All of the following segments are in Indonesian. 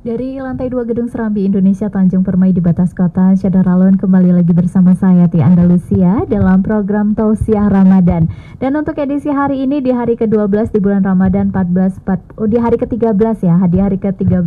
Dari lantai 2 Gedung Serambi Indonesia Tanjung Permai di batas kota Syadaralun, kembali lagi bersama saya di Andalusia dalam program Tausiah Ramadan. Dan untuk edisi hari ini di hari ke-12 di bulan Ramadan di hari ke-13 ya, di hari ke-13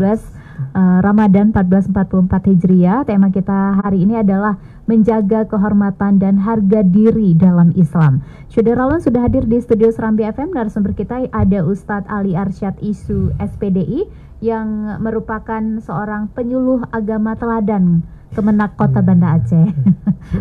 Ramadan 1444 Hijriah. Tema kita hari ini adalah menjaga kehormatan dan harga diri dalam Islam. Syadaralun sudah hadir di studio Serambi FM. Narasumber kita ada Ustadz Ali Arsyad Isu SPDI yang merupakan seorang penyuluh agama teladan Kemenak Kota Banda Aceh.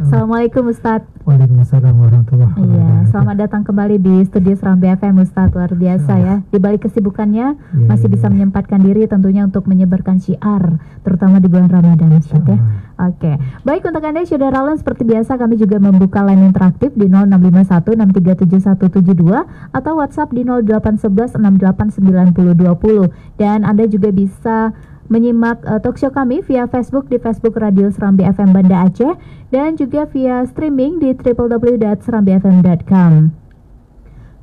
Assalamualaikum Ustadz. Waalaikumsalam warahmatullahi wabarakatuh. Iya, selamat datang kembali di studio Serambi FM Ustadz, luar biasa ya. Di balik kesibukannya masih bisa menyempatkan diri tentunya untuk menyebarkan syiar, terutama di bulan Ramadan Ustadz ya. Oke, baik, untuk Anda Syadaralun seperti biasa kami juga membuka line interaktif di 0651637172 atau WhatsApp di 0811689020, dan Anda juga bisa menyimak talkshow kami via Facebook di Facebook Radio Serambi FM Banda Aceh dan juga via streaming di www.serambifm.com.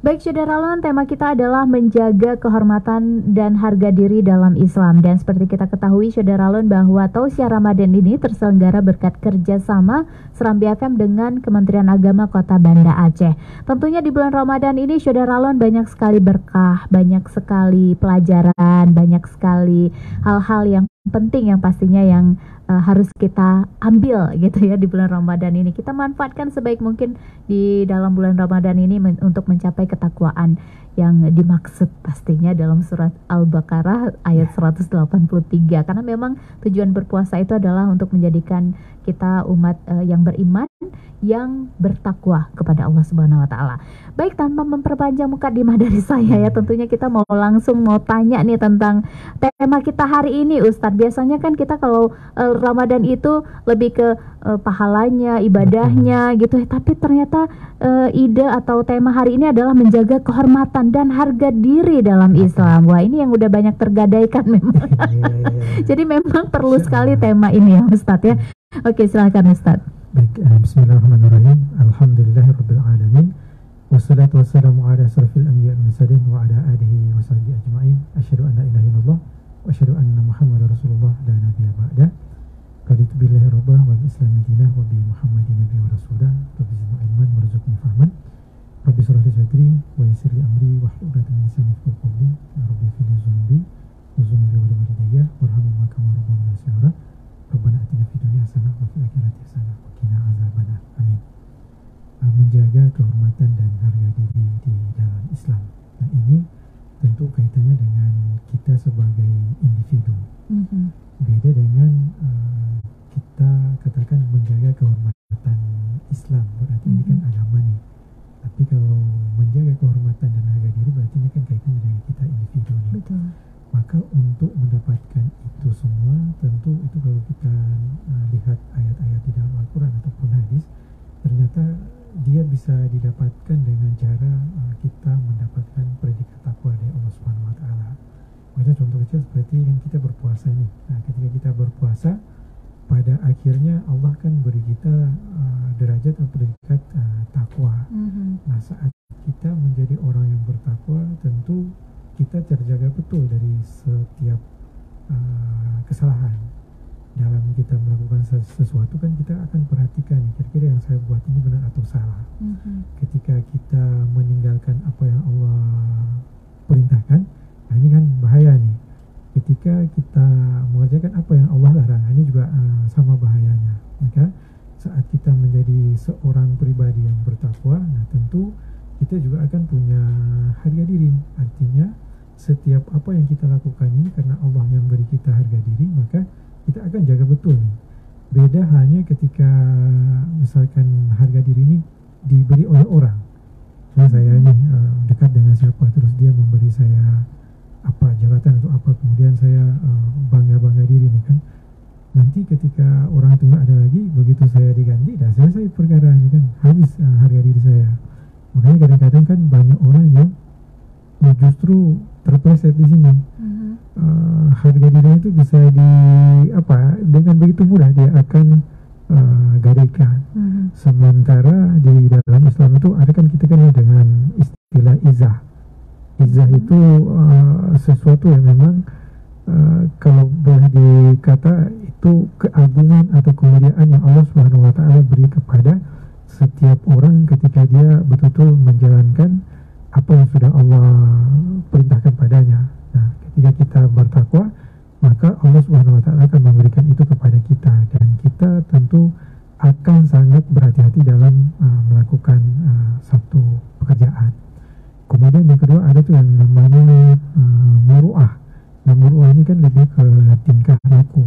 Baik Syadaralun, tema kita adalah menjaga kehormatan dan harga diri dalam Islam. Dan seperti kita ketahui Syadaralun bahwa Tausiah Ramadan ini terselenggara berkat kerjasama Serambi FM dengan Kementerian Agama Kota Banda Aceh. Tentunya di bulan Ramadan ini Syadaralun banyak sekali berkah, banyak sekali pelajaran, banyak sekali hal-hal yang penting yang pastinya yang harus kita ambil gitu ya di bulan Ramadan ini. Kita manfaatkan sebaik mungkin di dalam bulan Ramadan ini untuk mencapai ketakwaan yang dimaksud pastinya dalam surat Al-Baqarah ayat 183. Karena memang tujuan berpuasa itu adalah untuk menjadikan kita umat yang beriman, yang bertakwa kepada Allah Subhanahu wa taala. Baik, tanpa memperpanjang mukadimah dari saya ya, tentunya kita mau tanya nih tentang tema kita hari ini Ustadz. Biasanya kan kita kalau Ramadan itu lebih ke pahalanya, ibadahnya gitu. Tapi ternyata ide atau tema hari ini adalah menjaga kehormatan dan harga diri dalam Islam. Wah, ini yang udah banyak tergadaikan memang. Jadi memang perlu sekali tema ini ya Ustadz ya. Oke, silakan Ustadz. Baik, bismillahirrahmanirrahim. Alhamdulillahirrabbilalamin. Wassalatu wassalamu ala asrafil anbiya wal mursalin wa ala alihi wa sahbihi ajma'in. Asyhadu an la ilaha illallah wa asyhadu anna Muhammadar Rasulullah la nabiyya ba'da. Raditu billahi rabbah wa bi islami dinah wa bi Muhammadin nabiyyan wa rasulah. Rabbi zidni ilman warzuqni fahman. Rabbi shrah li sadri wa yassir li amri wahlul 'uqdatam min lisani yafqahu qawli. Ya Rabbi fili dzunubi wa dzunubi walidayya warhamhuma kama rabbayani shaghira. Rabbana atina fid dunya hasanah wa fil akhirati hasanah wa qina azabannar. Amin. Menjaga kehormatan dan harga diri di dalam Islam. Nah, ini tentu kaitannya dengan kita sebagai individu. Beda dengan kita katakan menjaga kehormatan Islam, berarti ini kan agama nih. Tapi kalau menjaga kehormatan dan harga diri berarti ini kan kaitannya dengan kita individu nih. Betul. Maka untuk mendapatkan itu semua, tentu itu kalau kita lihat ayat-ayat di dalam Al-Quran ataupun hadis, ternyata dia bisa didapatkan dengan cara kita mendapatkan predikat takwa dari Allah Subhanahu wa taala. Makanya contoh kecil seperti yang kita berpuasa nih. Nah, ketika kita berpuasa, pada akhirnya Allah kan beri kita derajat atau predikat takwa. Nah, saat kita menjadi orang yang bertakwa, tentu kita terjaga betul dari setiap kesalahan. Dalam kita melakukan sesuatu kan kita akan perhatikan kira-kira yang saya buat ini benar atau salah. Ketika kita meninggalkan apa yang Allah perintahkan, nah ini kan bahaya nih. Ketika kita mengerjakan apa yang Allah larang, ini juga sama bahayanya. Maka saat kita menjadi seorang pribadi yang bertakwa, nah tentu kita juga akan punya harga diri. Artinya setiap apa yang kita lakukan ini karena Allah yang beri kita harga diri, maka kita akan jaga betul nih. Beda halnya ketika misalkan harga diri ini diberi oleh orang. Misalnya saya ini dekat dengan siapa, terus dia memberi saya apa jabatan atau apa, kemudian saya bangga diri nih kan. Nanti ketika orang itu nggak ada lagi, begitu saya diganti, dah selesai perkara ini kan, habis harga diri saya. Makanya kadang-kadang kan banyak orang yang justru terpleset di sini. Harga dirinya itu bisa dengan begitu mudah dia akan gadaikan. Sementara di dalam Islam itu ada kan kita kan dengan istilah izah. Izah itu sesuatu yang memang kalau boleh kata itu keagungan atau kemuliaan yang Allah Subhanahu wa taala beri kepada setiap orang ketika dia betul-betul menjalankan apa yang sudah Allah perintahkan padanya. Nah, ketika kita bertakwa, maka Allah Subhanahu wa taala akan memberikan itu kepada kita, dan kita tentu akan sangat berhati-hati dalam melakukan satu pekerjaan. Kemudian yang kedua ada tuh yang namanya muru'ah. Nah, muru'ah ini kan lebih ke tingkah laku.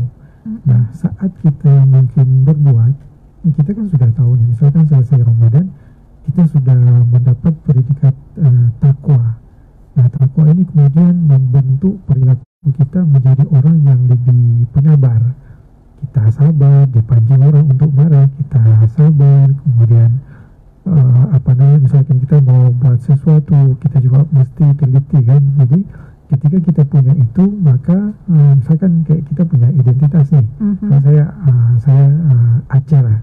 Nah, saat kita mungkin berbuat, kita kan sudah tahu nih, misalkan selesai Ramadan, kita sudah mendapat predikat takwa. Nah, takwa ini kemudian membentuk perilaku kita menjadi orang yang lebih penyabar. Kita sabar, dipancing orang untuk marah, kita sabar. Kemudian misalkan kita mau buat sesuatu, kita juga mesti teliti kan. Jadi ketika kita punya itu, maka misalkan kayak kita punya identitas nih. Saya Aceh lah.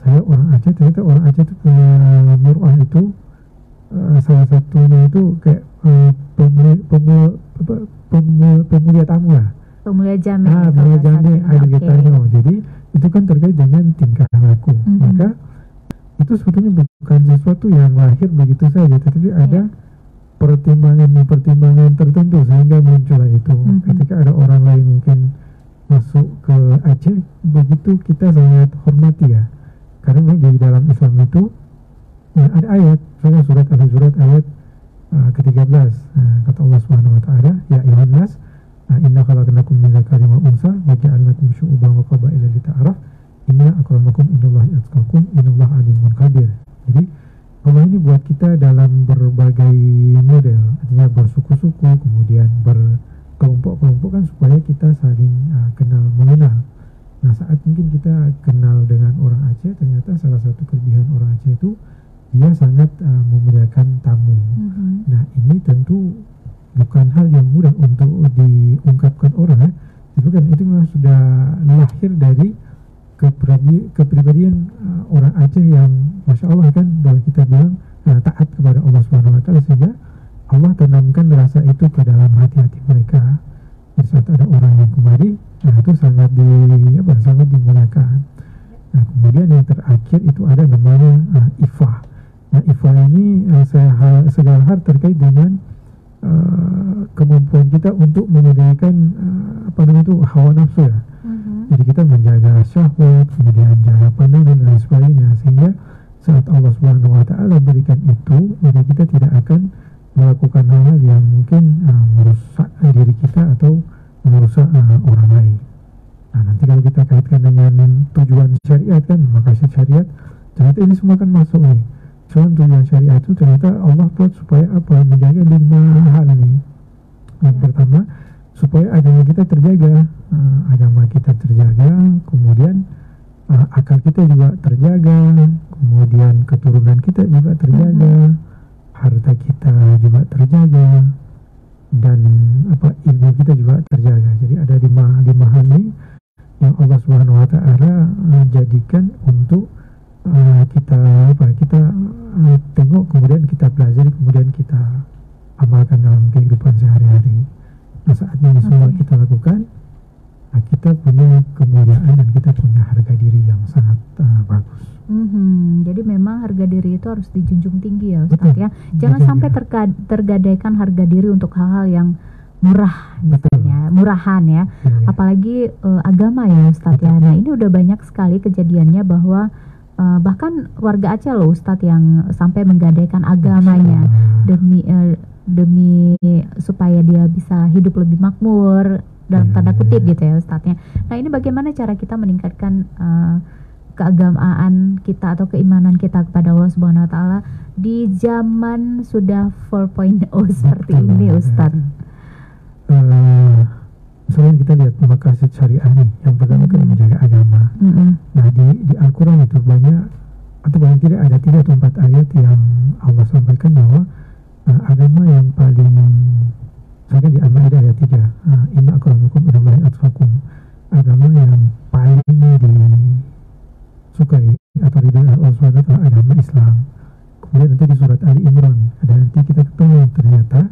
Saya orang Aceh, ternyata orang Aceh itu punya muru'ah itu, salah satunya itu kayak pemulia tamu lah. Pemulia jamek. Pemulia jamek ada getahnya. Jadi itu kan terkait dengan tingkah laku. Maka itu sebetulnya bukan sesuatu yang lahir begitu saja, tetapi ada pertimbangan tertentu sehingga muncullah itu. Ketika ada orang lain mungkin masuk ke Aceh, begitu kita sangat hormati ya. Karena di dalam Islam itu ada ayat, misalnya surat Al-Hujurat ayat ke-13, kata Allah Subhanahu wa taala, ya ayyuhan nas inna khalaqnakum min dzakarin wa unsa wa ja'alnakum syu'uban wa qabaila lita'araf inna akramakum indallahi atqakum innallaha alimun khabir. Jadi Allah ini buat kita dalam berbagai model, artinya bersuku-suku, kemudian berkelompok-kelompok kan supaya kita saling kenal mengenal. Nah, saat mungkin kita kenal dengan orang Aceh, ternyata salah satu kelebihan orang Aceh itu dia sangat memuliakan tamu. Nah, ini tentu bukan hal yang mudah untuk diungkapkan orang ya. Itu kan itu memang sudah lahir dari kepribadian orang Aceh yang Masya Allah kan, kalau kita bilang taat kepada Allah Subhanahu wa taala, sehingga Allah tanamkan rasa itu ke dalam hati-hati mereka. Di saat ada orang yang kemari, itu sangat dimuliakan. Nah, kemudian yang terakhir itu ada namanya ifah. Nah, ifah ini segala hal terkait dengan kemampuan kita untuk menyediakan hawa nafsu ya. Jadi kita menjaga syahwat, kemudian jaga pandangan dan lain sebagainya, sehingga saat Allah Subhanahu wa taala berikan itu, jadi kita tidak akan melakukan hal-hal yang mungkin merusak diri kita atau merusak orang lain. Nah, nanti kalau kita kaitkan dengan tujuan syariat kan, makasih syariat, ternyata ini semua kan masuk nih. Soal tujuan syariat itu ternyata Allah buat supaya apa? Menjaga 5 hal nih. Yang pertama, supaya agama kita terjaga, kemudian akal kita juga terjaga, kemudian keturunan kita juga terjaga, harta kita juga terjaga, dan ilmu kita juga terjaga. Jadi ada 5 hal ini yang Allah Subhanahu wa taala jadikan untuk kita tengok, kemudian kita pelajari, kemudian kita amalkan dalam kehidupan sehari-hari. Nah, saat ini semua kita lakukan, kita punya kemuliaan dan kita punya harga diri yang sangat bagus. Jadi memang harga diri itu harus dijunjung tinggi ya Ustaz ya. Jangan sampai tergadaikan harga diri untuk hal-hal yang murah misalnya, murahan ya. Apalagi agama ya Ustaz ya. Nah, ini udah banyak sekali kejadiannya bahwa bahkan warga Aceh loh Ustadz yang sampai menggadaikan agamanya demi supaya dia bisa hidup lebih makmur dalam tanda kutip gitu ya Ustadznya. Nah, ini bagaimana cara kita meningkatkan keagamaan kita atau keimanan kita kepada Allah Subhanahu wa taala di zaman sudah 4.0 seperti ini Ustadz? Misalnya kita lihat maqasid syariah nih, yang pertama kan menjaga agama. Nah, di Al-Quran itu banyak, atau paling tidak ada 3 atau 4 ayat yang Allah sampaikan bahwa agama yang paling, misalkan di Al-Maidah ayat 3, inna akramakum indallahi atqakum, agama yang paling disukai atau ridho Allah SWT agama Islam. Kemudian nanti di surat Ali Imran ada, nanti kita ketemu ternyata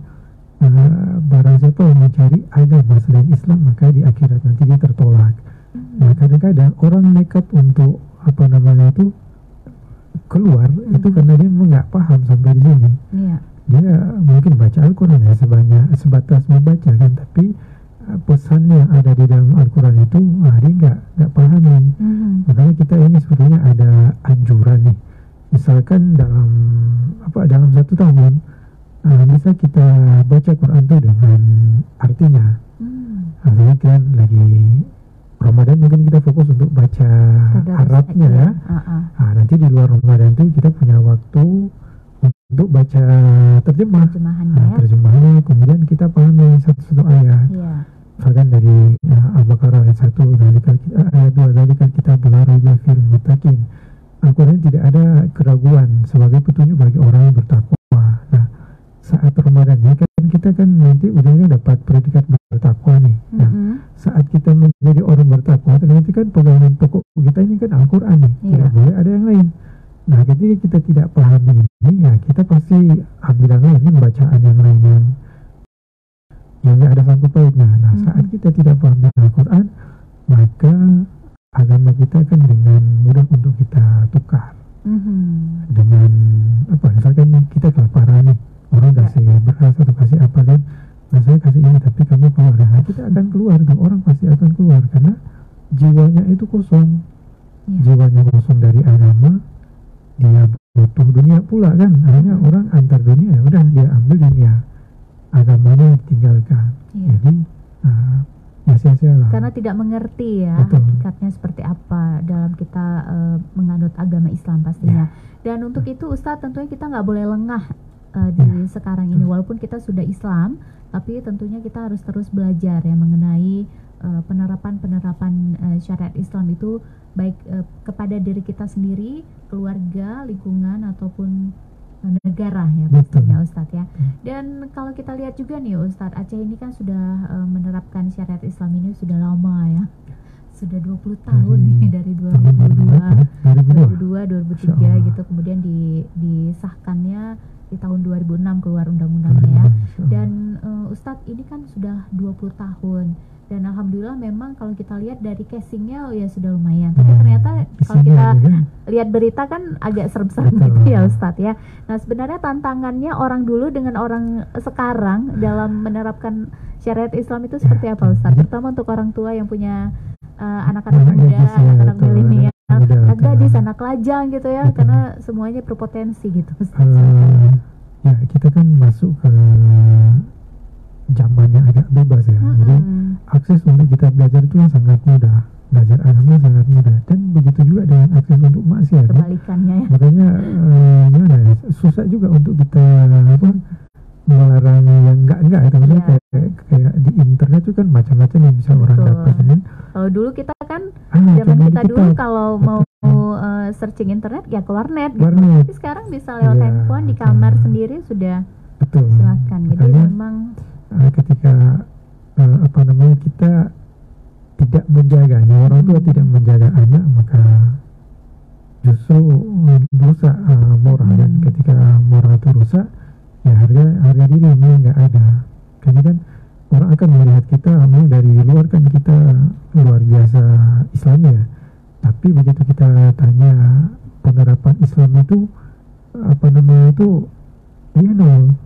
barang siapa yang mencari agama selain Islam maka dia akan akhirat, nanti dia tertolak. Nah kadang-kadang orang nekat untuk keluar itu karena dia memang nggak paham sampai di sini. Dia mungkin baca Al-Quran ya sebatas membaca kan, tapi pesan yang ada di dalam Al-Quran itu dia nggak pahami. Makanya kita ini sebetulnya ada anjuran nih, misalkan dalam 1 tahun bisa kita baca Quran itu dengan artinya. Artinya kan lagi Ramadan mungkin kita fokus untuk baca Arabnya ya. Nanti di luar Ramadan itu kita punya waktu untuk baca terjemahannya, kemudian kita pahami satu-satu ayat. Misalkan dari Al-Baqarah ayat 1, ayat 2, Dzalikal kitabul la raiba fil muttaqin. Al-Quran tidak ada keraguan sebagai petunjuk bagi orang yang bertakwa. Nah, saat Ramadan ini kan kita kan nanti ujungnya dapat predikat bertakwa nih. Nah, saat kita menjadi orang bertakwa, ternyata kan pegangan pokok kita ini kan Al-Quran nih. Tidak boleh ada yang lain. Nah, ketika kita tidak pahami ini, ya kita pasti ambil yang lain, kan bacaan yang lain yang nggak ada sangkut pautnya. Nah, saat kita tidak paham Al-Quran, maka agama kita kan dengan mudah untuk kita tukar. Dengan misalkan kita kelaparan nih, orang kasih beras atau kasih apa kan, nah saya kasih ini tapi kamu keluar. Nah, kita akan keluar, dan orang pasti akan keluar karena jiwanya itu kosong. Jiwanya kosong dari agama, dia butuh dunia pula kan. Akhirnya orang antar dunia, udah dia ambil dunia, agamanya ditinggalkan. Jadi ya sia-sia lah. Karena tidak mengerti ya hakikatnya seperti apa dalam kita menganut agama Islam pastinya. Dan untuk itu Ustadz tentunya kita nggak boleh lengah di sekarang ini, walaupun kita sudah Islam, tapi tentunya kita harus terus belajar ya mengenai penerapan syariat Islam itu baik kepada diri kita sendiri, keluarga, lingkungan ataupun negara ya pastinya Ustadz ya. Dan kalau kita lihat juga nih Ustadz, Aceh ini kan sudah menerapkan syariat Islam ini sudah lama ya. Sudah 20 tahun nih, dari 2003 gitu, kemudian disahkannya di tahun 2006 keluar undang-undangnya ya. Dan Ustadz ini kan sudah 20 tahun. Dan alhamdulillah memang kalau kita lihat dari casingnya ya sudah lumayan. Tapi ternyata kalau kita lihat berita kan agak serem-serem gitu ya Ustadz ya. Nah sebenarnya tantangannya orang dulu dengan orang sekarang dalam menerapkan syariat Islam itu seperti apa Ustadz? Terutama untuk orang tua yang punya anak-anak muda, anak-anak milenial, anak gadis, anak lajang gitu ya. Karena semuanya berpotensi gitu Ustadz. Ya kita kan masuk ke zaman yang agak bebas ya. Jadi akses untuk kita belajar itu sangat mudah, belajar agama sangat mudah, dan begitu juga dengan akses untuk maksiat. Kebalikannya ya. Makanya susah juga untuk kita melarang yang enggak itu. Maksudnya kayak di internet itu kan macam-macam yang bisa orang dapat kan. Kalau dulu kita kan zaman kita dulu kalau mau searching internet ya ke warnet gitu. Tapi sekarang bisa lewat handphone di kamar sendiri sudah. Silakan. Jadi memang ketika kita tidak menjaganya, orang tua tidak menjaga anak, maka justru rusak moral. Dan ketika moral itu rusak, ya harga diri memang nggak ada. Karena kan orang akan melihat kita memang dari luar kan kita luar biasa Islamnya, tapi begitu kita tanya penerapan Islam itu dia nol.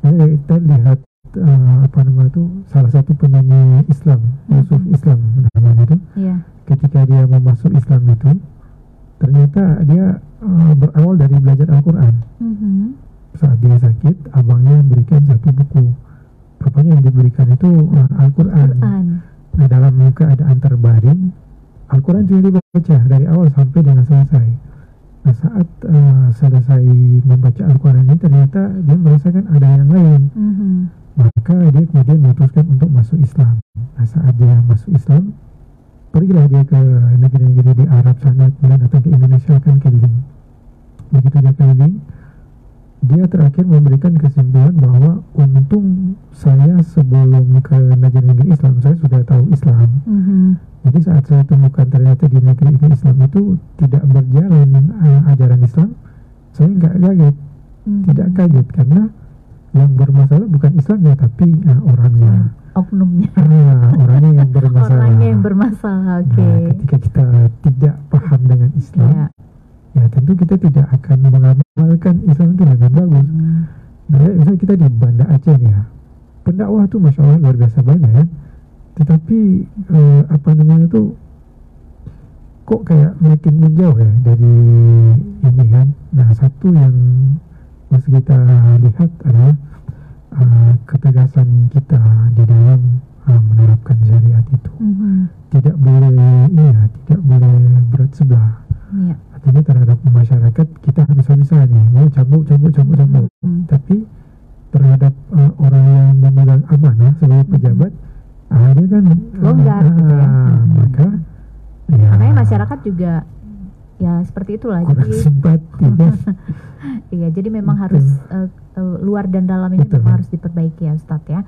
Kita lihat salah satu penyanyi Islam, Yusuf Islam namanya itu, ketika dia mau masuk Islam itu ternyata dia berawal dari belajar Al-Quran. Saat dia sakit, abangnya memberikan satu buku, rupanya yang diberikan itu Al-Quran. Nah dalam keadaan terbaring, Al-Quran juga dibaca dari awal sampai dengan selesai. Nah saat selesai membaca Al-Quran ini ternyata dia merasakan ada yang lain. Maka dia kemudian memutuskan untuk masuk Islam. Nah saat dia masuk Islam, pergilah dia ke negeri-negeri di Arab sana, kemudian datang ke Indonesia, kan keliling. Begitu dia keliling, dia terakhir memberikan kesimpulan bahwa untung saya sebelum ke negeri-negeri Islam saya sudah tahu Islam. Jadi saat saya temukan ternyata di negeri ini Islam itu tidak berjalan ajaran Islam, saya nggak kaget, tidak kaget, karena yang bermasalah bukan Islamnya tapi orangnya. oknumnya. Orangnya yang bermasalah. Orangnya yang bermasalah. Oke. Nah, ketika kita tidak paham dengan Islam, ya tentu kita tidak akan mengamalkan Islam itu dengan bagus. Nah, misalnya kita di Banda Aceh nih ya, pendakwah tuh masya Allah luar biasa banyak kan, tetapi apa namanya tuh kok kayak makin menjauh ya dari ini kan. Nah, satu yang mesti kita lihat adalah ketegasan kita di dalam menerapkan syariat itu. Tidak boleh tidak boleh berat sebelah. Artinya terhadap masyarakat kita habis-habisan nih, mau cambuk. Tapi terhadap orang yang memegang amanah sebagai pejabat, dia kan longgar gitu ya. Maka ya, makanya masyarakat juga ya seperti itulah. Kurang jadi simpati kan. Iya, jadi memang harus luar dan dalam ini memang harus diperbaiki ya Ustadz ya.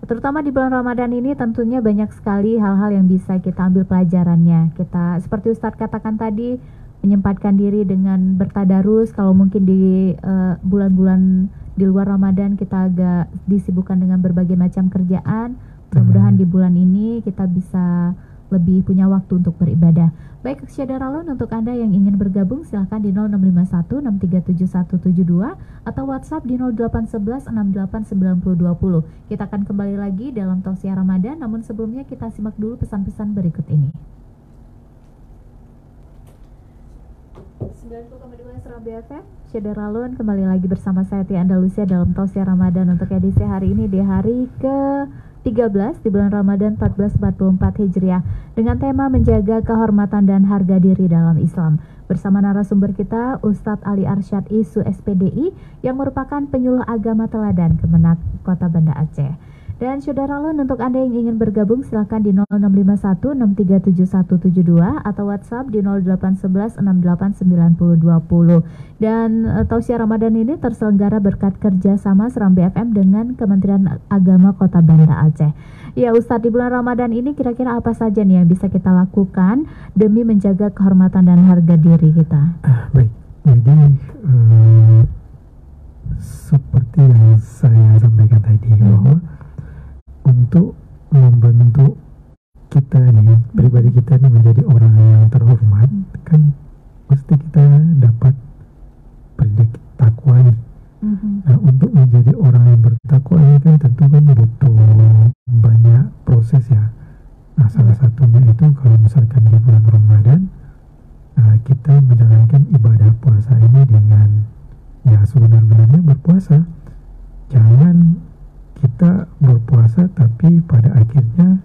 Terutama di bulan Ramadan ini tentunya banyak sekali hal-hal yang bisa kita ambil pelajarannya. Kita seperti Ustadz katakan tadi, menyempatkan diri dengan bertadarus. Kalau mungkin di bulan-bulan di luar Ramadan kita agak disibukkan dengan berbagai macam kerjaan, mudah-mudahan di bulan ini kita bisa lebih punya waktu untuk beribadah. Baik, Syadaralun, untuk Anda yang ingin bergabung silahkan di 0651 6371172 atau WhatsApp di 0811689020. Kita akan kembali lagi dalam Tausiah Ramadan, namun sebelumnya kita simak dulu pesan-pesan berikut ini. 90,2 Serambi FM, Syadaralun, kembali lagi bersama saya Tia Andalusia dalam Tausiah Ramadan untuk edisi hari ini di hari ke-13 di bulan Ramadan 1444 Hijriah dengan tema menjaga kehormatan dan harga diri dalam Islam. Bersama narasumber kita Ustadz Ali Arsyad Isu SPDI yang merupakan penyuluh agama teladan Kemenak Kota Banda Aceh. Dan Syadaralun, untuk Anda yang ingin bergabung silahkan di 0651 6371172 atau WhatsApp di 0811689020. Dan Tausiah Ramadan ini terselenggara berkat kerjasama Serambi FM dengan Kementerian Agama Kota Banda Aceh. Ya Ustadz, di bulan Ramadan ini kira-kira apa saja nih yang bisa kita lakukan demi menjaga kehormatan dan harga diri kita? Baik, jadi seperti yang saya sampaikan tadi bahwa untuk membentuk kita nih, pribadi kita nih menjadi orang yang terhormat, kan mesti kita dapat pendidik takwa nih. Nah, untuk menjadi orang yang bertakwa ini kan tentu kan butuh banyak proses ya. Nah, salah satunya itu kalau misalkan di bulan Ramadan kita menjalankan ibadah puasa ini dengan ya sebenar-benarnya berpuasa. Jangan kita berpuasa tapi pada akhirnya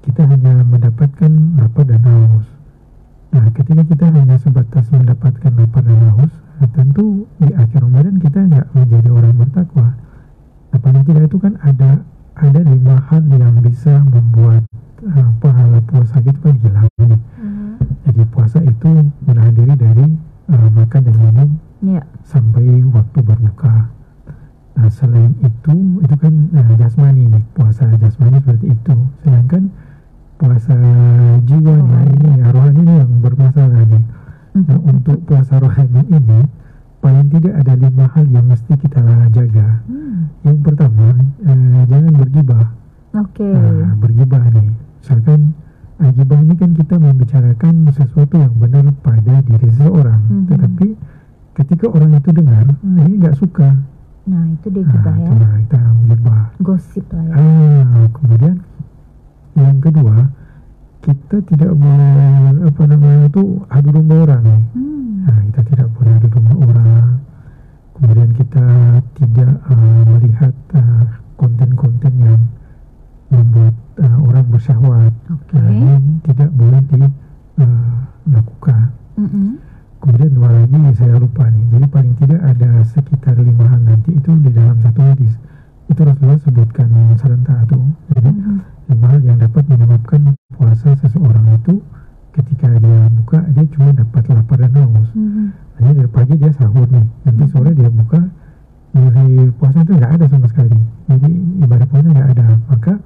kita hanya mendapatkan lapar dan haus. Nah, ketika kita hanya sebatas mendapatkan lapar dan haus, tentu di akhir Ramadan kita nggak menjadi orang bertakwa. Nah, paling tidak itu kan ada 5 hal yang bisa membuat pahala puasa kita kan hilang nih. Jadi puasa itu menahan diri dari makan dan minum sampai waktu berbuka. Nah, selain itu kan jasmani nih, puasa jasmani seperti itu. Sedangkan puasa jiwa ini rohani ini yang bermasalah nih. Nah, untuk puasa rohani ini paling tidak ada 5 hal yang mesti kita jaga. Yang pertama, jangan bergibah. Nah, bergibah nih, misalkan gibah ini kan kita membicarakan sesuatu yang benar pada diri seseorang, tetapi ketika orang itu dengar, ini nggak suka. Nah, itu dia gibah ya. Nah, kita gibah. Gosip lah ya. Kemudian yang kedua, kita tidak boleh adu domba orang nih. Nah, kita tidak boleh adu domba orang. Kemudian kita tidak melihat konten-konten yang membuat orang bersyahwat. Nah, ini tidak boleh dilakukan. Kemudian 2 lagi saya lupa nih. Jadi paling tidak ada sekitar 5 hal nanti itu di dalam satu hadis. Itu Rasulullah sebutkan serentak tuh. Jadi 5 hal yang dapat menyebabkan puasa seseorang itu ketika dia buka dia cuma dapat lapar dan haus. Hanya dari pagi dia sahur nih, nanti sore dia buka, dari puasa itu nggak ada sama sekali. Jadi ibadah puasa nggak ada. Maka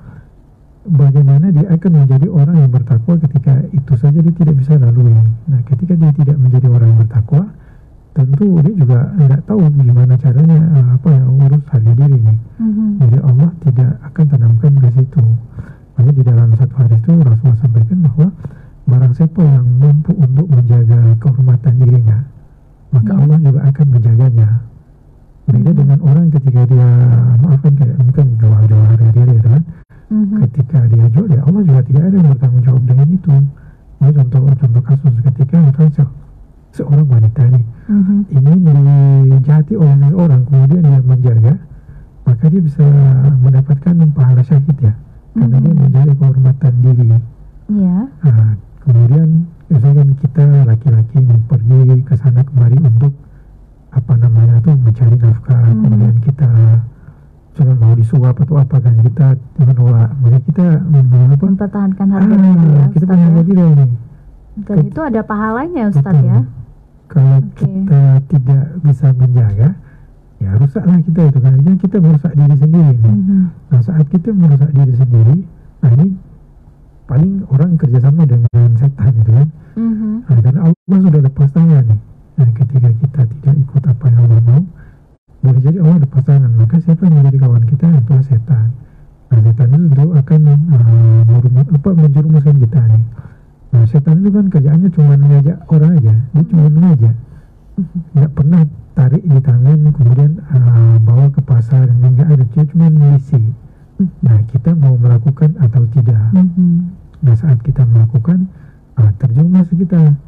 bagaimana dia akan menjadi orang yang bertakwa ketika itu saja dia tidak bisa lalui. Nah, ketika dia tidak menjadi orang yang bertakwa, tentu dia juga nggak tahu gimana caranya urus harga diri nih. Jadi Allah tidak akan tanamkan ke situ. Makanya di dalam satu hadis itu Rasulullah sampaikan bahwa barang siapa yang mampu untuk menjaga kehormatan dirinya, maka Allah juga akan menjaganya. Beda dengan orang ketika dia maafkan kayak mungkin jual harga diri itu kan. Ketika dia jual, ya Allah juga tidak ada yang bertanggung jawab dengan itu. Ini contoh kasus ketika misalnya seorang wanita nih ingin dijahati oleh seseorang, kemudian dia menjaga, maka dia bisa mendapatkan pahala syahid ya, karena dia menjaga kehormatan diri. Nah, kemudian misalkan kita laki-laki nih pergi ke sana kemari untuk mencari nafkah, kemudian kita jangan mau disuap atau apa kan, kita menolak, maka kita mempertahankan harga diri ya, kita menjaga diri nih. Dan itu ada pahalanya Ustadz ya. Kalau kita tidak bisa menjaga, ya rusaklah kita itu, karena kita merusak diri sendiri nih. Nah, saat kita merusak diri sendiri, nah ini paling orang kerjasama dengan setan itu kan. Nah, karena Allah sudah lepas tangan nih. Nah, ketika kita tidak ikut apa yang Allah mau, boleh jadi Allah lepas tangan, maka siapa yang menjadi kawan kita? Itulah setan. Nah, setan itu akan menjerumuskan kita nih. Nah, setan itu kan kerjaannya cuma mengajak orang aja, dia cuma mengajak, nggak pernah tarik di tangan kemudian bawa ke pasar, nggak ada, dia cuma mengisi. Nah, kita mau melakukan atau tidak. Nah, saat kita melakukan, terjerumus kita.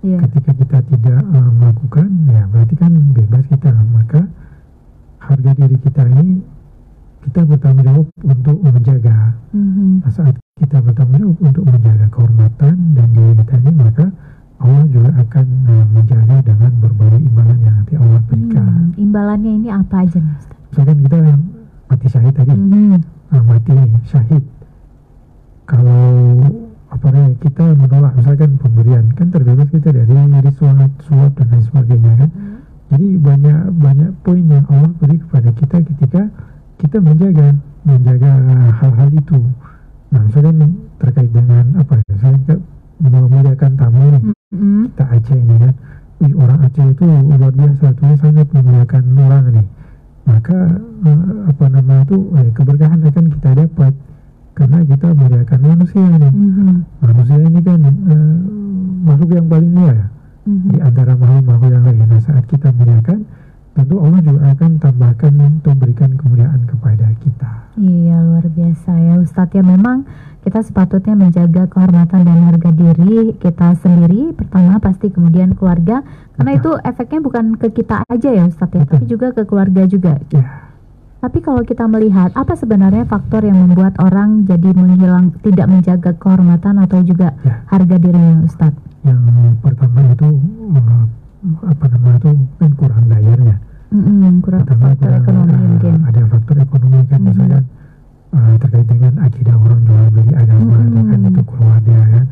Ketika kita tidak melakukan, ya berarti kan bebas kita. Maka harga diri kita ini kita bertanggung jawab untuk menjaga. Nah, saat kita bertanggung jawab untuk menjaga kehormatan dan diri kita ini, maka Allah juga akan menjaga dengan berbagai imbalan yang nanti Allah berikan. Imbalannya ini apa aja, Mas? Misalkan kita mati syahid tadi, mati syahid. Kalau kita menolak misalkan pemberian, kan terbebas kita dari risuah, suap dan lain sebagainya kan. Jadi banyak poin yang Allah beri kepada kita ketika kita menjaga hal-hal itu. Nah, misalkan terkait dengan misalkan memuliakan tamu nih, kita Aceh ini kan, orang Aceh itu luar biasa, tuh sangat memuliakan orang nih. Maka keberkahan akan kita dapat karena kita memuliakan manusia nih. Manusia ini kan makhluk yang paling mulia di antara makhluk-makhluk yang lain. Nah, saat kita muliakan, tentu Allah juga akan tambahkan untuk berikan kemuliaan kepada kita. Iya, luar biasa ya Ustadz ya. Memang kita sepatutnya menjaga kehormatan dan harga diri kita sendiri pertama, pasti kemudian keluarga, karena itu efeknya bukan ke kita aja ya Ustadz ya, tapi juga ke keluarga juga. Tapi kalau kita melihat apa sebenarnya faktor yang membuat orang jadi tidak menjaga kehormatan atau juga harga dirinya, Ustadz? Yang pertama itu kan kurang bayarnya. Kurang faktor ekonomi mungkin. Ada faktor ekonomi kan, misalkan terkait dengan akidah orang jual beli agama, kan itu keluarga kan.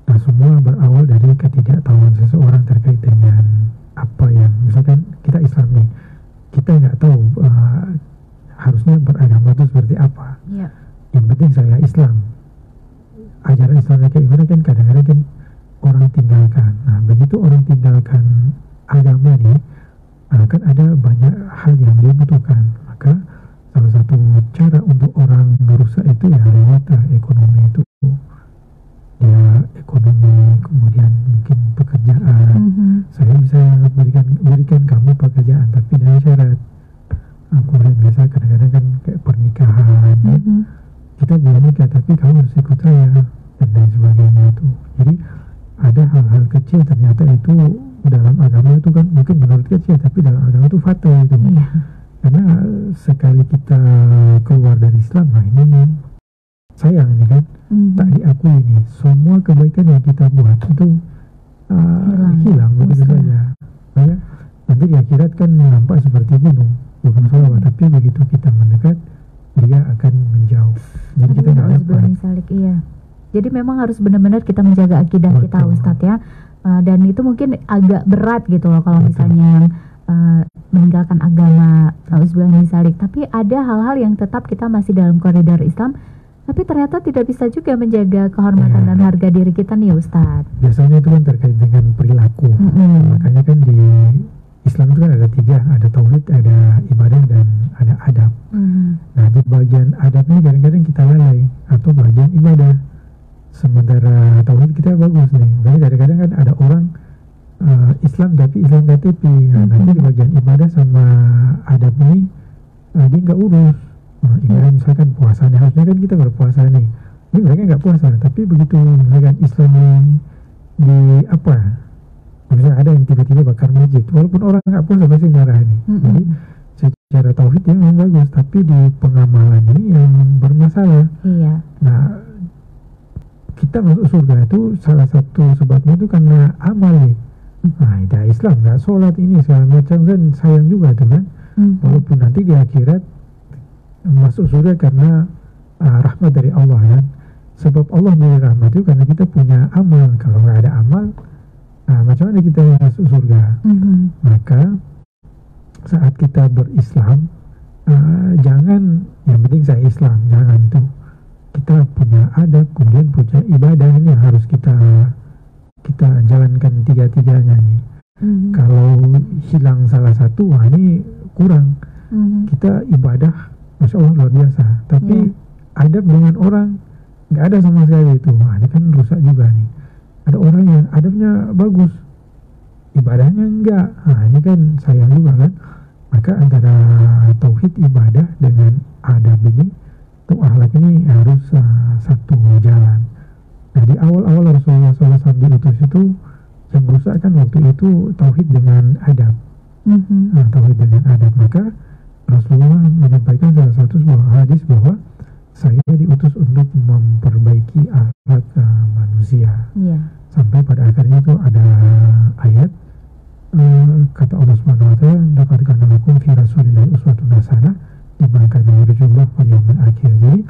Nah, semua berawal dari ketidaktahuan seseorang terkait dengan apa yang, misalkan kita Islam nih, kita nggak tahu harusnya beragama itu seperti apa. Yang penting saya Islam, ajaran Islamnya kayak gimana kan kadang-kadang kan orang tinggalkan. Nah, begitu orang tinggalkan agama nih, kan ada banyak hal yang dia butuhkan. Maka salah satu cara untuk orang merusak itu ya lewat ekonomi itu. Ya, ekonomi, kemudian mungkin pekerjaan. Saya bisa berikan kamu pekerjaan, tapi dengan syarat. Kemudian biasa kadang-kadang kan kayak pernikahan, kita boleh nikah tapi kamu harus ikut saya dan lain sebagainya itu. Jadi ada hal-hal kecil ternyata itu dalam agama itu kan mungkin menurut kecil, tapi dalam agama itu fatal itu. Karena sekali kita keluar dari Islam, nah ini sayang ini kan, tak diakui ini. Semua kebaikan yang kita buat itu hilang begitu saja. Banyak nanti di akhirat kan nampak seperti gunung, bukan selawat, tapi begitu kita mendekat dia akan menjauh. Jadi kita nggak dapat. Jadi memang harus benar-benar kita menjaga akidah kita, Ustadz ya. Dan itu mungkin agak berat gitu loh kalau misalnya yang meninggalkan agama, misalnya. Tapi ada hal-hal yang tetap kita masih dalam koridor Islam, tapi ternyata tidak bisa juga menjaga kehormatan dan harga diri kita nih, Ustadz. Biasanya itu kan terkait dengan perilaku. Makanya kan di Islam itu kan ada tiga, ada tauhid, ada ibadah, dan ada adab. Nah, di bagian adab ini kadang-kadang kita lalai, atau bagian ibadah. Sementara tauhid kita bagus nih. Makanya kadang-kadang kan ada orang Islam tapi Islam KTP. Nah, nanti di bagian ibadah sama adab ini dia nggak urus. Ibadah misalkan puasa nih, harusnya kan kita berpuasa nih. Ini mereka nggak puasa, tapi begitu misalkan Islam di apa? Misalnya ada yang tiba-tiba bakar masjid, walaupun orang nggak puasa pasti marah nih. Jadi secara tauhid ya memang bagus, tapi di pengamalan ini yang bermasalah. Iya. Nah, kita masuk surga itu salah satu sebabnya itu karena amal nih. Nah, itu Islam nggak sholat ini segala macam kan sayang juga tuh kan. Walaupun nanti di akhirat masuk surga karena rahmat dari Allah kan. Sebab Allah beri rahmat itu karena kita punya amal. Kalau nggak ada amal, macam mana kita masuk surga? Maka saat kita berislam, jangan yang penting saya Islam, jangan tuh. Kita punya adab, kemudian punya ibadah, ini harus kita jalankan tiga-tiganya nih. Kalau hilang salah satu, ini kurang. Kita ibadah, masya Allah luar biasa. Tapi adab dengan orang nggak ada sama sekali itu. Nah, ini kan rusak juga nih. Ada orang yang adabnya bagus, ibadahnya enggak. Nah, ini kan sayang juga kan. Maka antara tauhid ibadah dengan adab ini, atau akhlak ini harus satu jalan. Nah, di awal-awal Rasulullah SAW diutus itu yang rusak kan waktu itu tauhid dengan adab. Nah, tauhid dengan adab. Maka Rasulullah menyampaikan salah satu sebuah hadis bahwa saya diutus untuk memperbaiki akhlak manusia. Sampai pada akhirnya itu ada ayat kata Allah Subhanahu wa taala, laqad kana lakum fi rasulillahi uswatun hasanah liman kana yarjullaha wal yawmal akhir. Jadi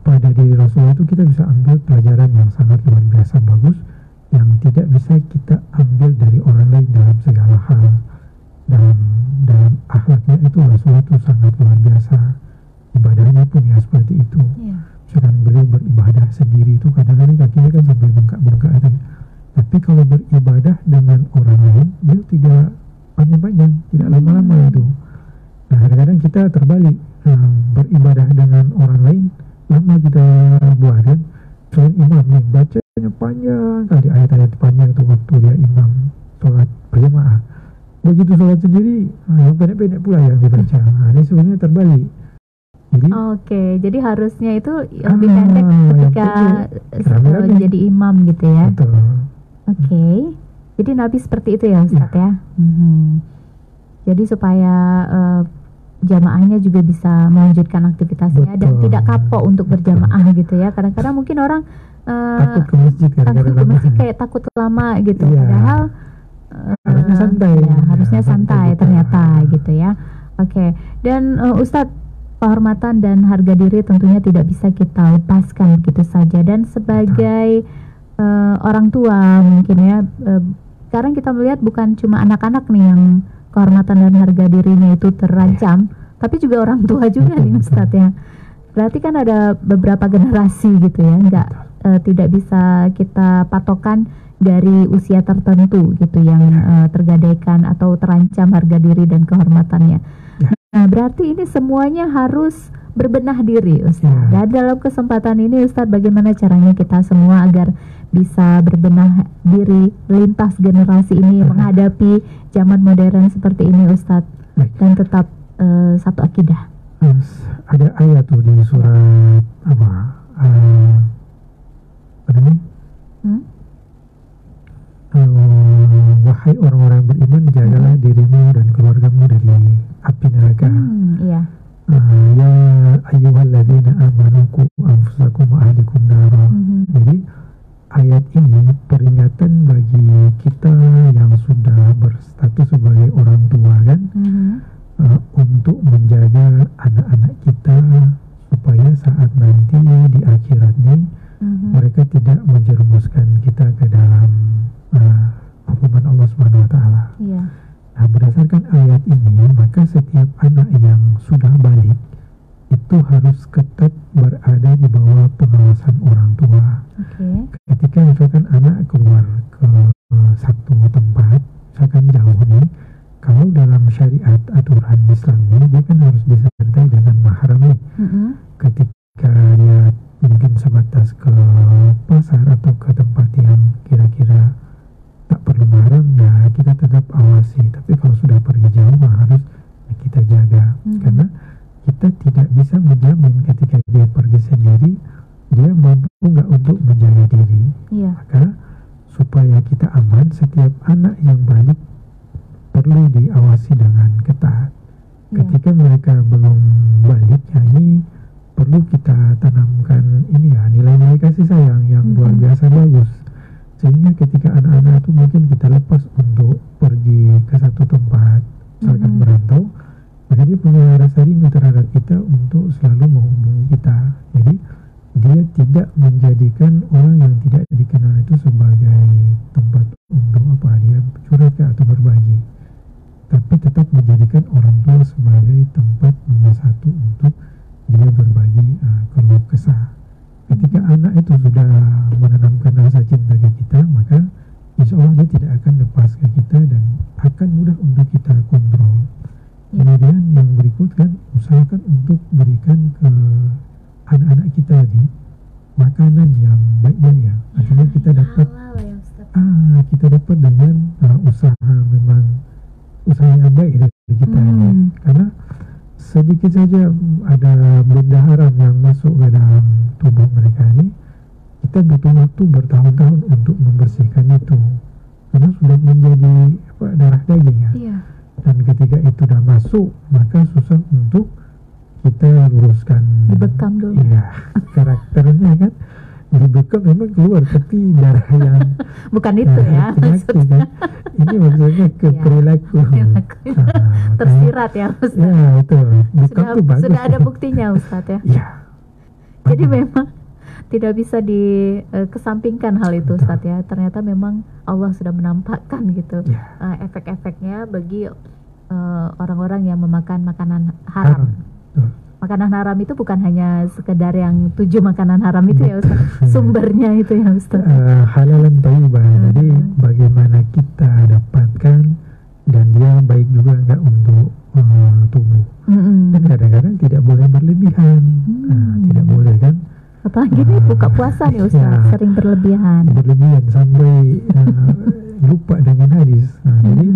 pada diri Rasulullah itu kita bisa ambil pelajaran yang sangat luar biasa bagus, yang tidak bisa kita ambil dari orang lain dalam segala hal. Dalam akhlaknya itu Rasulullah itu sangat luar biasa. Ibadahnya pun ya seperti itu. Misalkan beliau beribadah sendiri itu kadang-kadang kakinya kan sampai bengkak-bengkak itu. Tapi kalau beribadah dengan orang lain, beliau tidak panjang-panjang, tidak lama-lama itu. Nah, kadang-kadang kita terbalik, beribadah dengan orang lain, lama kita buat kan. Selain imam nih, bacanya panjang kali, ayat-ayat panjang itu waktu dia imam sholat berjamaah. Begitu sholat sendiri, yang pendek-pendek pula yang dibaca. Nah, ini sebenarnya terbalik. Jadi harusnya itu lebih pendek ketika jadi imam gitu ya. Jadi Nabi seperti itu ya Ustaz ya. Jadi supaya jamaahnya juga bisa melanjutkan aktivitasnya dan tidak kapok untuk berjamaah gitu ya. Kadang-kadang mungkin orang takut ke masjid, kayak takut lama gitu. Padahal harusnya santai. Harusnya santai ternyata gitu ya. Dan Ustadz, kehormatan dan harga diri tentunya tidak bisa kita lepaskan gitu saja. Dan sebagai orang tua mungkin ya, sekarang kita melihat bukan cuma anak-anak nih yang kehormatan dan harga dirinya itu terancam, tapi juga orang tua juga nih Ustadz ya. Berarti kan ada beberapa generasi gitu ya, tidak bisa kita patokan dari usia tertentu gitu yang tergadaikan atau terancam harga diri dan kehormatannya. Nah, berarti ini semuanya harus berbenah diri Ustaz. Dan dalam kesempatan ini Ustaz, bagaimana caranya kita semua agar bisa berbenah diri lintas generasi ini menghadapi zaman modern seperti ini Ustaz, dan tetap satu akidah. Ada ayat tuh di surat apa namanya? Wahai orang-orang beriman, jagalah dirimu dan keluargamu dari api neraka. Ya ayyuhalladzina amanu qu anfusakum wa ahlikum nara. Jadi ayat ini peringatan bagi kita yang sudah berstatus sebagai orang tua kan, untuk menjaga anak-anak kita supaya saat nanti di akhirat nih mereka tidak menjerumuskan kita ke dalam hukuman Allah Subhanahu wa taala. Nah, berdasarkan ayat ini, maka setiap anak yang sudah balik itu harus ketat berada di bawah pengawasan orang tua. Ketika misalkan anak keluar ke satu tempat, misalkan jauh nih, kalau dalam syariat aturan Islam ini dia kan harus disertai dengan mahram nih. Ketika dia mungkin sebatas ke pasar atau ke tempat yang kira-kira tak perlu mahram, ya kita tetap awasi. Tapi kalau sudah pergi jauh harus kita jaga, karena kita tidak bisa menjamin ketika dia pergi sendiri dia mampu nggak untuk menjaga diri. Maka supaya kita aman, setiap anak yang balik perlu diawasi dengan ketat. Ketika mereka belum balik, ya ini perlu kita tanamkan ini ya, nilai-nilai kasih sayang yang luar biasa bagus, sehingga ketika anak-anak itu mungkin kita lepas untuk pergi ke satu tempat, misalkan merantau, maka dia punya rasa rindu terhadap kita untuk selalu menghubungi kita. Jadi dia tidak menjadikan orang yang tidak dikenal itu sebagai tempat untuk apa, dia curhat atau berbagi, tapi tetap menjadikan orang tua sebagai tempat nomor satu untuk dia berbagi keluh kesah. Ketika anak itu sudah menanamkan rasa cinta ke kita, maka insya Allah dia tidak akan lepas ke kita dan akan mudah untuk kita kontrol. Kemudian yang berikut kan, usahakan untuk berikan ke anak-anak kita di makanan yang baik-baik ya. Artinya kita dapat kita dapat dengan usaha, memang usaha yang baik dari kita ini. Karena sedikit saja ada benda haram yang masuk ke dalam tubuh mereka ini, kita butuh waktu bertahun-tahun untuk membersihkan itu, karena sudah menjadi darah daging ya. Dan ketika itu sudah masuk, maka susah untuk kita luruskan. Dibekam dulu. Iya, karakternya kan dibekam memang keluar, tapi darah yang bukan itu ya penyakit, kan. Ini maksudnya ke perilaku. Tersirat ya Ustaz. Ya betul. Bekam itu bagus. Sudah ada buktinya Ustaz ya. Iya. Jadi memang tidak bisa dikesampingkan hal itu Ustaz ya. Ternyata memang Allah sudah menampakkan gitu efek-efeknya bagi orang-orang yang memakan makanan haram. Makanan haram itu bukan hanya sekedar yang 7 makanan haram itu ya Ustaz. Sumbernya itu ya Ustaz. Halalan thayyibah. Jadi bagaimana kita dapatkan, dan dia baik juga enggak untuk tubuh. Dan kadang-kadang tidak boleh berlebihan. Tidak boleh kan. Apalagi nih buka puasa nih Ustaz, sering berlebihan sampai lupa dengan hadis. Jadi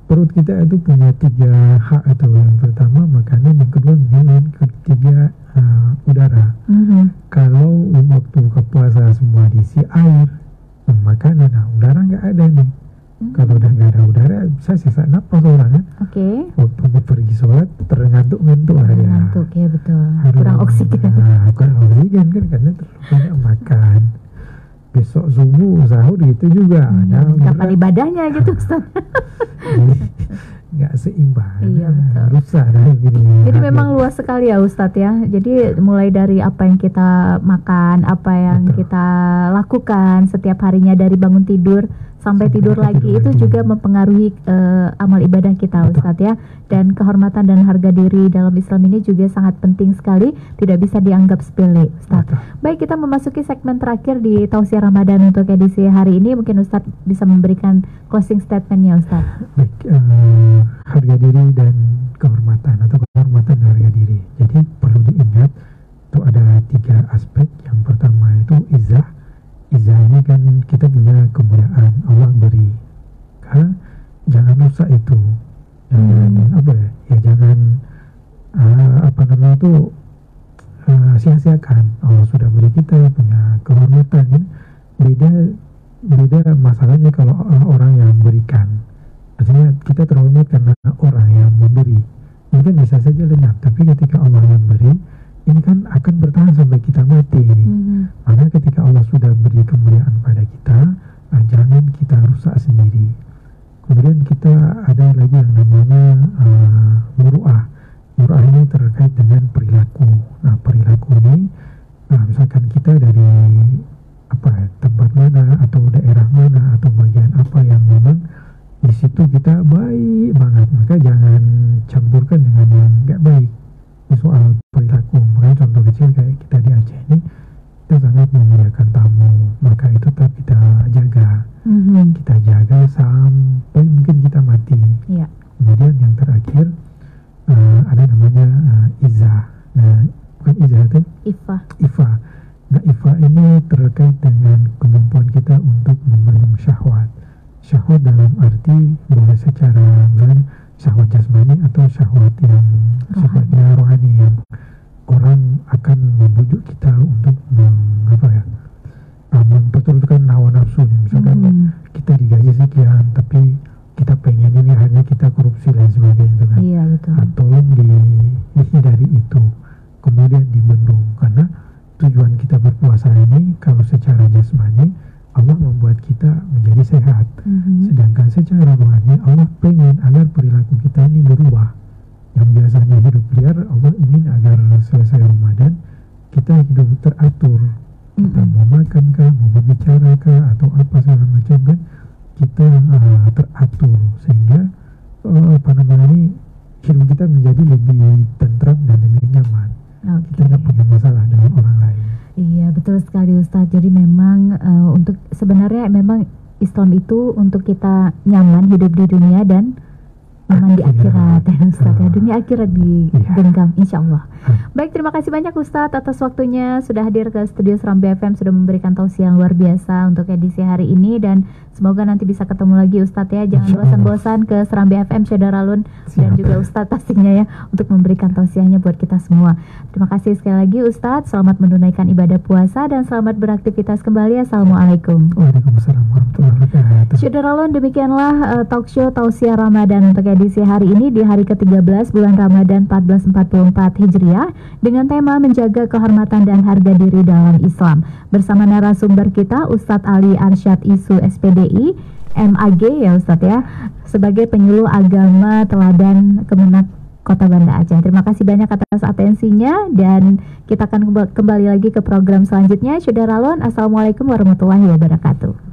perut kita itu punya 3 hak, atau yang pertama makanan, yang kedua minum, ketiga udara. Kalau waktu buka puasa semua diisi air, makanan, udara nggak ada nih. Kalau udah nggak ada udara, bisa sesak napas orang kan. Waktu mau pergi sholat terngantuk-ngantuk ya. Ngantuk ya, betul. Kurang oksigen. Kurang oksigen kan, karena terlalu banyak makan. Besok subuh sahur gitu juga. Kapan ibadahnya gitu Ustaz? Nggak seimbang. Iya, betul. Rusak dah gini. Jadi memang luas sekali ya Ustadz ya. Jadi mulai dari apa yang kita makan, apa yang kita lakukan setiap harinya, dari bangun tidur sampai tidur lagi, itu juga mempengaruhi amal ibadah kita Ustadz ya. Dan kehormatan dan harga diri dalam Islam ini juga sangat penting sekali, tidak bisa dianggap sepele Ustadz. Baik, kita memasuki segmen terakhir di Tausiah Ramadan untuk edisi hari ini. Mungkin Ustadz bisa memberikan closing statementnya Ustadz. Baik, harga diri dan kehormatan, atau kehormatan dan harga diri. Jadi perlu diingat itu ada 3 aspek. Yang pertama itu izah. Izah ini kan kita punya kemuliaan, Allah beri. Jangan rusak itu. Jangan sia-siakan. Allah sudah beri kita punya kehormatan kan. Beda masalahnya kalau orang yang berikan. Artinya kita terhormat karena orang yang memberi. Mungkin bisa saja lenyap, tapi ketika Allah yang beri, ini kan akan bertahan sampai kita mati ini. Maka ketika Allah sudah beri kemuliaan pada kita, jangan kita rusak sendiri. Kemudian kita ada lagi yang namanya muru'ah. Muru'ah ini terkait dengan perilaku. Nah, perilaku ini, misalkan kita dari tempat mana, atau daerah mana, atau bagian apa yang memang di situ kita baik banget, maka jangan campurkan dengan yang nggak baik. Ini soal perilaku. Makanya contoh kecil kayak kita di Aceh ini, kita sangat memuliakan tamu, maka itu tetap kita jaga. Kita jaga sampai mungkin kita mati. Kemudian yang terakhir ada namanya izah. Nah, bukan izah itu ifah. Nah, ifah ini terkait dengan kemampuan kita untuk membendung syahwat. Syahwat dalam arti boleh secara syahwat jasmani atau syahwat yang sifatnya rohani, yang orang akan membujuk kita untuk memperturutkan hawa nafsu. Misalkan kita digaji sekian tapi kita pengen ini, hanya kita korupsi dan sebagainya kan. Iya, betul. Tolong dihindari itu, kemudian dibendung, karena tujuan kita berpuasa ini kalau secara jasmani Allah membuat kita menjadi sehat, sedangkan secara rohani Allah pengen agar perilaku kita ini berubah. Yang biasanya hidup liar, Allah ingin agar selesai Ramadan kita hidup teratur. Kita mau makan kah, mau berbicara kah, atau apa segala macam kan, kita teratur sehingga hidup kita menjadi lebih tentram dan lebih nyaman. Kita tidak punya masalah dengan orang lain. Iya, betul sekali Ustadz. Jadi memang untuk sebenarnya memang Islam itu untuk kita nyaman hidup di dunia dan nyaman di akhirat ya Ustadz ya. Dunia akhirat digenggam insya Allah. Baik, terima kasih banyak Ustadz atas waktunya sudah hadir ke studio Serambi FM, sudah memberikan tausiah yang luar biasa untuk edisi hari ini, dan semoga nanti bisa ketemu lagi Ustadz ya. Jangan bosan-bosan ke Serambi FM Syederalun dan juga Ustadz pastinya ya untuk memberikan tausiahnya buat kita semua. Terima kasih sekali lagi Ustadz. Selamat menunaikan ibadah puasa dan selamat beraktivitas kembali. Assalamualaikum. Waalaikumsalam warahmatullahi wabarakatuh. Syederalun, demikianlah talk show tausiah Ramadan untuk edisi hari ini di hari ke-13 bulan Ramadan 1444 Hijriah dengan tema menjaga kehormatan dan harga diri dalam Islam. Bersama narasumber kita Ustadz Ali Arsyad Isu SPDI MAG ya Ustadz ya, sebagai penyuluh agama teladan Kemenak Kota Banda Aceh. Terima kasih banyak atas atensinya dan kita akan kembali lagi ke program selanjutnya. Syederalun, assalamualaikum warahmatullahi wabarakatuh.